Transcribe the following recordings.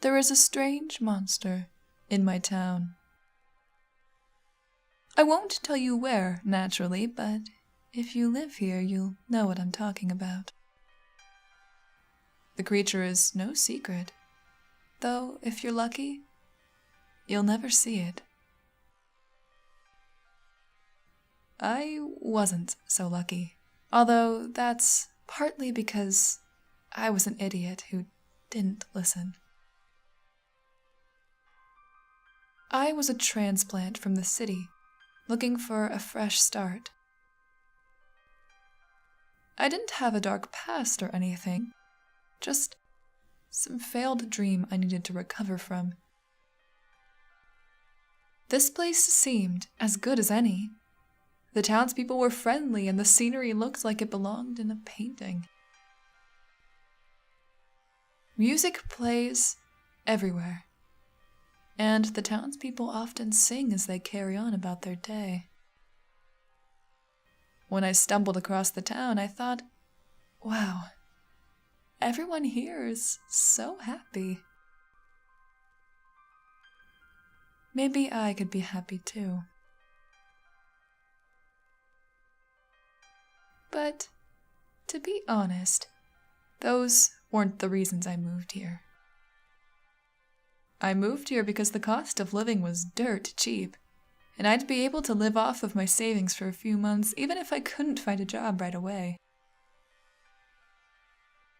There is a strange monster in my town. I won't tell you where, naturally, but if you live here, you'll know what I'm talking about. The creature is no secret, though if you're lucky, you'll never see it. I wasn't so lucky, although that's partly because I was an idiot who didn't listen. I was a transplant from the city, looking for a fresh start. I didn't have a dark past or anything, just some failed dream I needed to recover from. This place seemed as good as any. The townspeople were friendly and the scenery looked like it belonged in a painting. Music plays everywhere, and the townspeople often sing as they carry on about their day. When I stumbled across the town, I thought, wow, everyone here is so happy. Maybe I could be happy too. But, to be honest, those weren't the reasons I moved here. I moved here because the cost of living was dirt cheap, and I'd be able to live off of my savings for a few months even if I couldn't find a job right away.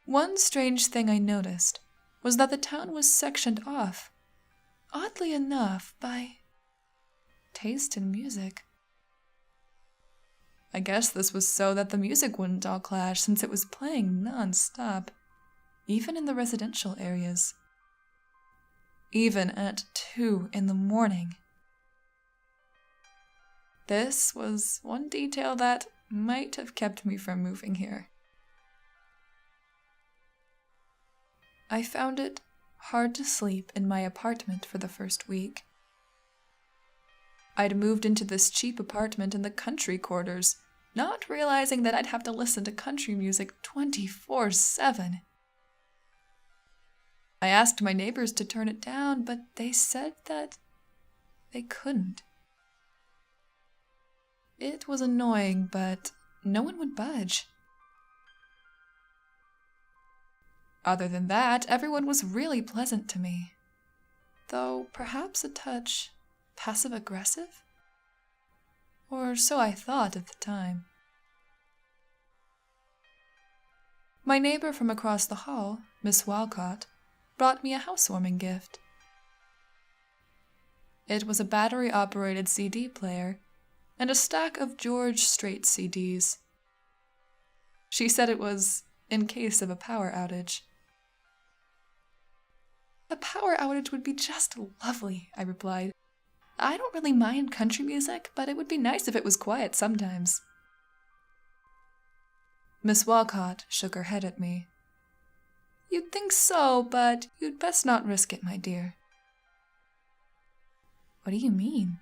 One strange thing I noticed was that the town was sectioned off, oddly enough, by taste in music. I guess this was so that the music wouldn't all clash since it was playing non-stop, even in the residential areas. Even at 2 a.m. This was one detail that might have kept me from moving here. I found it hard to sleep in my apartment for the first week. I'd moved into this cheap apartment in the country quarters, not realizing that I'd have to listen to country music 24/7. I asked my neighbors to turn it down, but they said that they couldn't. It was annoying, but no one would budge. Other than that, everyone was really pleasant to me, though perhaps a touch passive-aggressive? Or so I thought at the time. My neighbor from across the hall, Miss Walcott, brought me a housewarming gift. It was a battery-operated CD player and a stack of George Strait CDs. She said it was in case of a power outage. A power outage would be just lovely, I replied. I don't really mind country music, but it would be nice if it was quiet sometimes. Miss Walcott shook her head at me. You'd think so, but you'd best not risk it, my dear. What do you mean?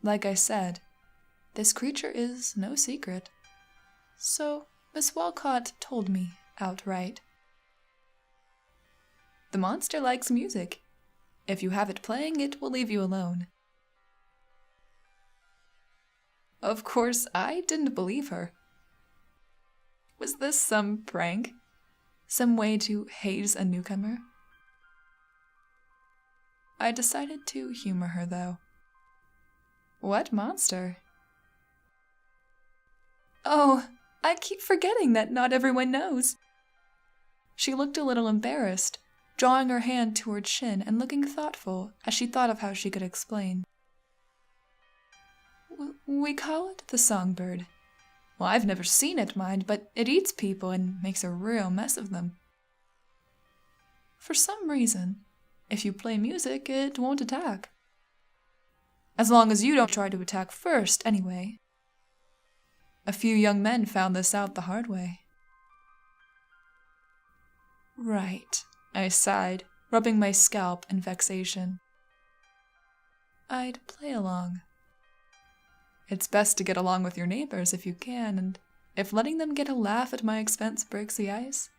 Like I said, this creature is no secret. So Miss Walcott told me outright. The monster likes music. If you have it playing, it will leave you alone. Of course, I didn't believe her. Was this some prank? Some way to haze a newcomer? I decided to humor her, though. What monster? Oh, I keep forgetting that not everyone knows. She looked a little embarrassed, drawing her hand to her chin and looking thoughtful as she thought of how she could explain. We call it the Songbird. Well, I've never seen it, mind, but it eats people and makes a real mess of them. For some reason, if you play music, it won't attack. As long as you don't try to attack first, anyway. A few young men found this out the hard way. Right, I sighed, rubbing my scalp in vexation. I'd play along. It's best to get along with your neighbors if you can, and if letting them get a laugh at my expense breaks the ice,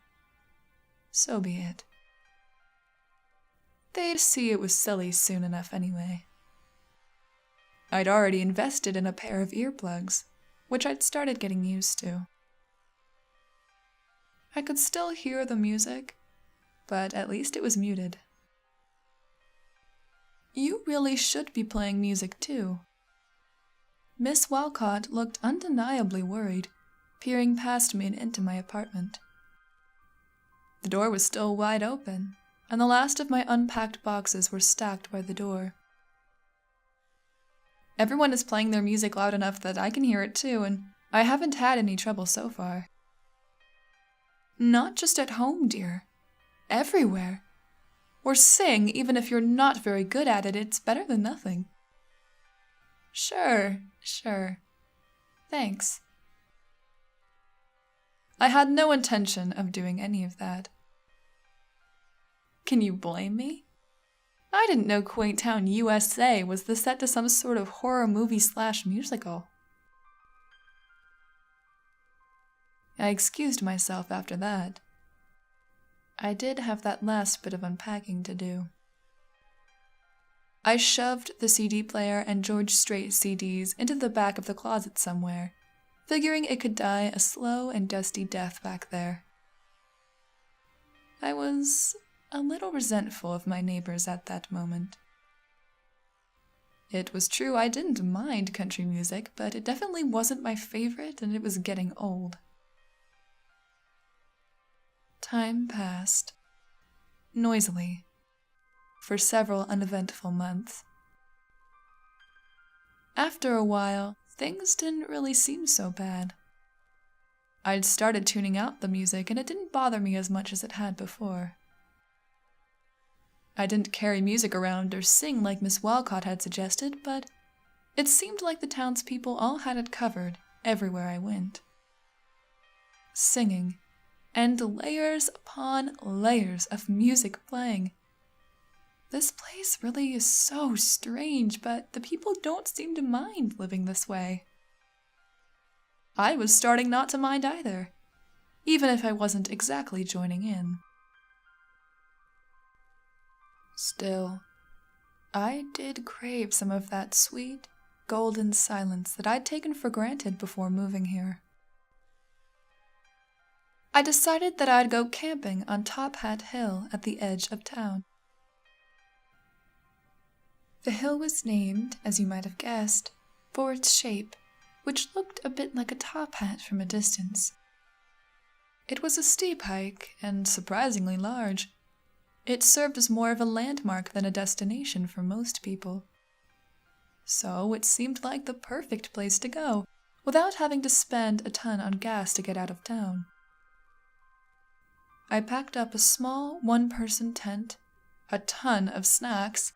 so be it. they'd see it was silly soon enough anyway. I'd already invested in a pair of earplugs, which I'd started getting used to. I could still hear the music, but at least it was muted. You really should be playing music too. Miss Walcott looked undeniably worried, peering past me and into my apartment. The door was still wide open, and the last of my unpacked boxes were stacked by the door. Everyone is playing their music loud enough that I can hear it too, and I haven't had any trouble so far. Not just at home, dear. Everywhere. Or sing, even if you're not very good at it, it's better than nothing. Sure. Thanks. I had no intention of doing any of that. Can you blame me? I didn't know Quaint Town, USA was the set to some sort of horror movie/musical. I excused myself after that. I did have that last bit of unpacking to do. I shoved the CD player and George Strait CDs into the back of the closet somewhere, figuring it could die a slow and dusty death back there. I was a little resentful of my neighbors at that moment. It was true I didn't mind country music, but it definitely wasn't my favorite and it was getting old. Time passed, noisily, for several uneventful months. After a while, things didn't really seem so bad. I'd started tuning out the music and it didn't bother me as much as it had before. I didn't carry music around or sing like Miss Walcott had suggested, but it seemed like the townspeople all had it covered everywhere I went. Singing, and layers upon layers of music playing. This place really is so strange, but the people don't seem to mind living this way. I was starting not to mind either, even if I wasn't exactly joining in. Still, I did crave some of that sweet, golden silence that I'd taken for granted before moving here. I decided that I'd go camping on Top Hat Hill at the edge of town. The hill was named, as you might have guessed, for its shape, which looked a bit like a top hat from a distance. It was a steep hike, and surprisingly large. It served as more of a landmark than a destination for most people. So it seemed like the perfect place to go, without having to spend a ton on gas to get out of town. I packed up a small one-person tent, a ton of snacks,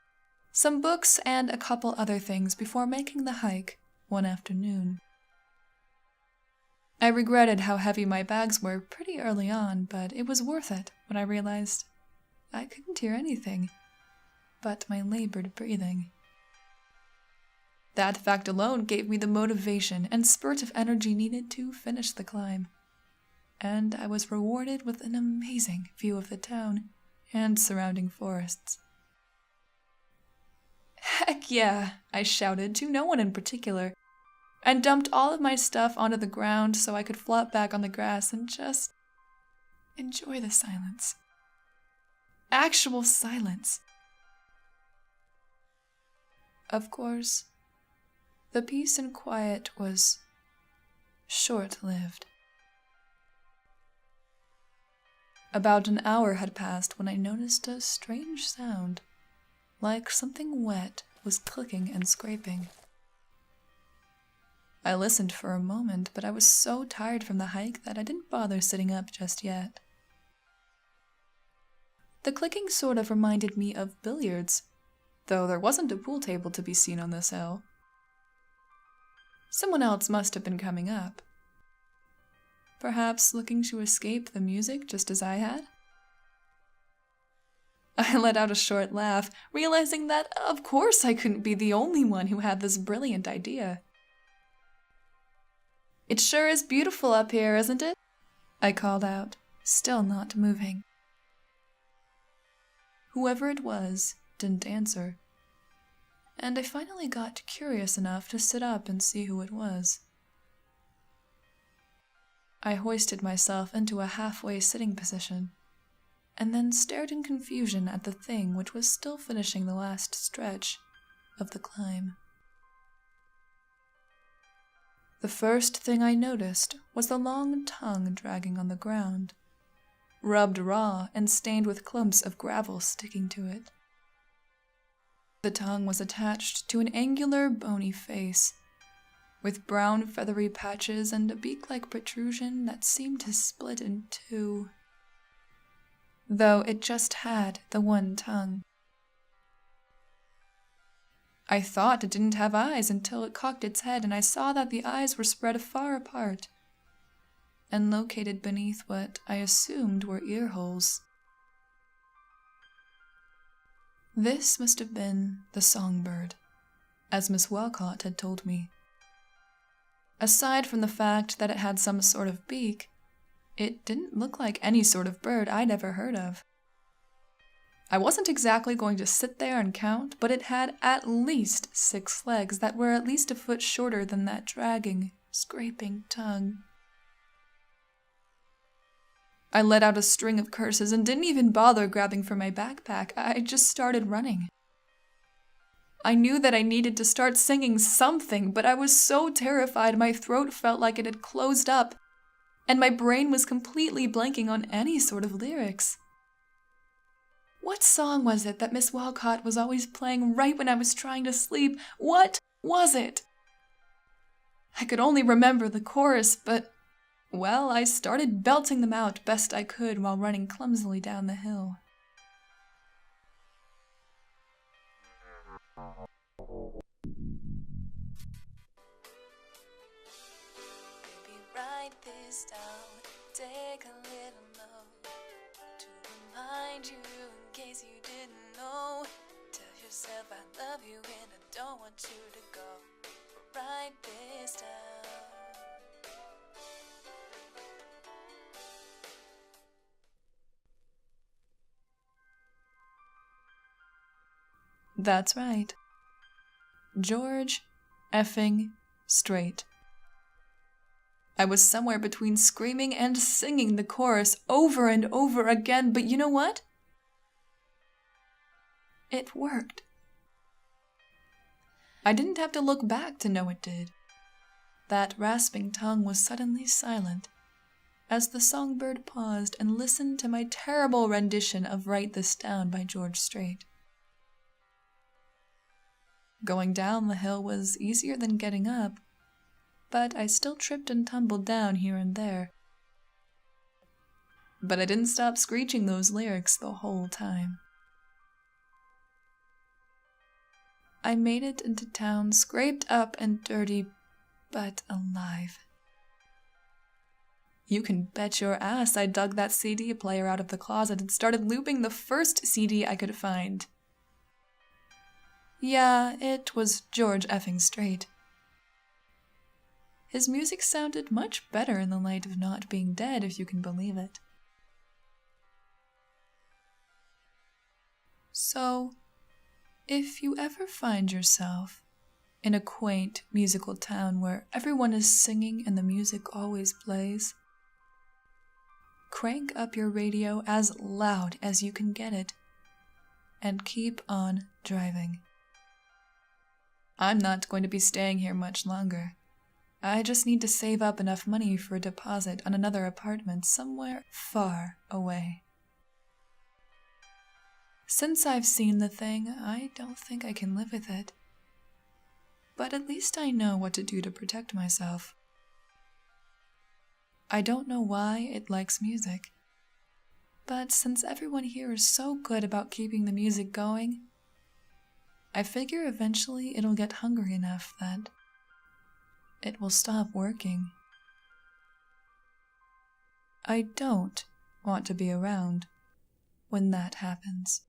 some books, and a couple other things before making the hike one afternoon. I regretted how heavy my bags were pretty early on, but it was worth it when I realized I couldn't hear anything but my labored breathing. That fact alone gave me the motivation and spurt of energy needed to finish the climb, and I was rewarded with an amazing view of the town and surrounding forests. Heck yeah, I shouted to no one in particular, and dumped all of my stuff onto the ground so I could flop back on the grass and just enjoy the silence. Actual silence. Of course, the peace and quiet was short-lived. About an hour had passed when I noticed a strange sound, like something wet was clicking and scraping. I listened for a moment, but I was so tired from the hike that I didn't bother sitting up just yet. The clicking sort of reminded me of billiards, though there wasn't a pool table to be seen on this hill. Someone else must have been coming up. Perhaps looking to escape the music just as I had? I let out a short laugh, realizing that of course I couldn't be the only one who had this brilliant idea. "It sure is beautiful up here, isn't it?" I called out, still not moving. whoever it was didn't answer, and I finally got curious enough to sit up and see who it was. I hoisted myself into a halfway sitting position, and then stared in confusion at the thing which was still finishing the last stretch of the climb. The first thing I noticed was the long tongue dragging on the ground, rubbed raw and stained with clumps of gravel sticking to it. The tongue was attached to an angular, bony face, with brown feathery patches and a beak-like protrusion that seemed to split in two, though it just had the one tongue. I thought it didn't have eyes until it cocked its head, and I saw that the eyes were spread far apart and located beneath what I assumed were ear holes. This must have been the songbird, as Miss Walcott had told me. Aside from the fact that it had some sort of beak, it didn't look like any sort of bird I'd ever heard of. I wasn't exactly going to sit there and count, but it had at least 6 legs that were at least a foot shorter than that dragging, scraping tongue. I let out a string of curses and didn't even bother grabbing for my backpack. I just started running. I knew that I needed to start singing something, but I was so terrified my throat felt like it had closed up, and my brain was completely blanking on any sort of lyrics. What song was it that Miss Walcott was always playing right when I was trying to sleep? What was it? I could only remember the chorus, but, well, I started belting them out best I could while running clumsily down the hill. Baby, write this down, take a little note to remind you in case you didn't know. Tell yourself I love you and I don't want you to go. Write this down. That's right. George effing Strait. I was somewhere between screaming and singing the chorus over and over again, but you know what? It worked. I didn't have to look back to know it did. That rasping tongue was suddenly silent as the songbird paused and listened to my terrible rendition of Write This Down by George Strait. Going down the hill was easier than getting up, but I still tripped and tumbled down here and there. But I didn't stop screeching those lyrics the whole time. I made it into town scraped up and dirty, but alive. You can bet your ass I dug that CD player out of the closet and started looping the first CD I could find. Yeah, it was George effing Strait. His music sounded much better in the light of not being dead, if you can believe it. So, if you ever find yourself in a quaint musical town where everyone is singing and the music always plays, crank up your radio as loud as you can get it and keep on driving. I'm not going to be staying here much longer. I just need to save up enough money for a deposit on another apartment somewhere far away. Since I've seen the thing, I don't think I can live with it. But at least I know what to do to protect myself. I don't know why it likes music, but since everyone here is so good about keeping the music going, I figure eventually it'll get hungry enough that it will stop working. I don't want to be around when that happens.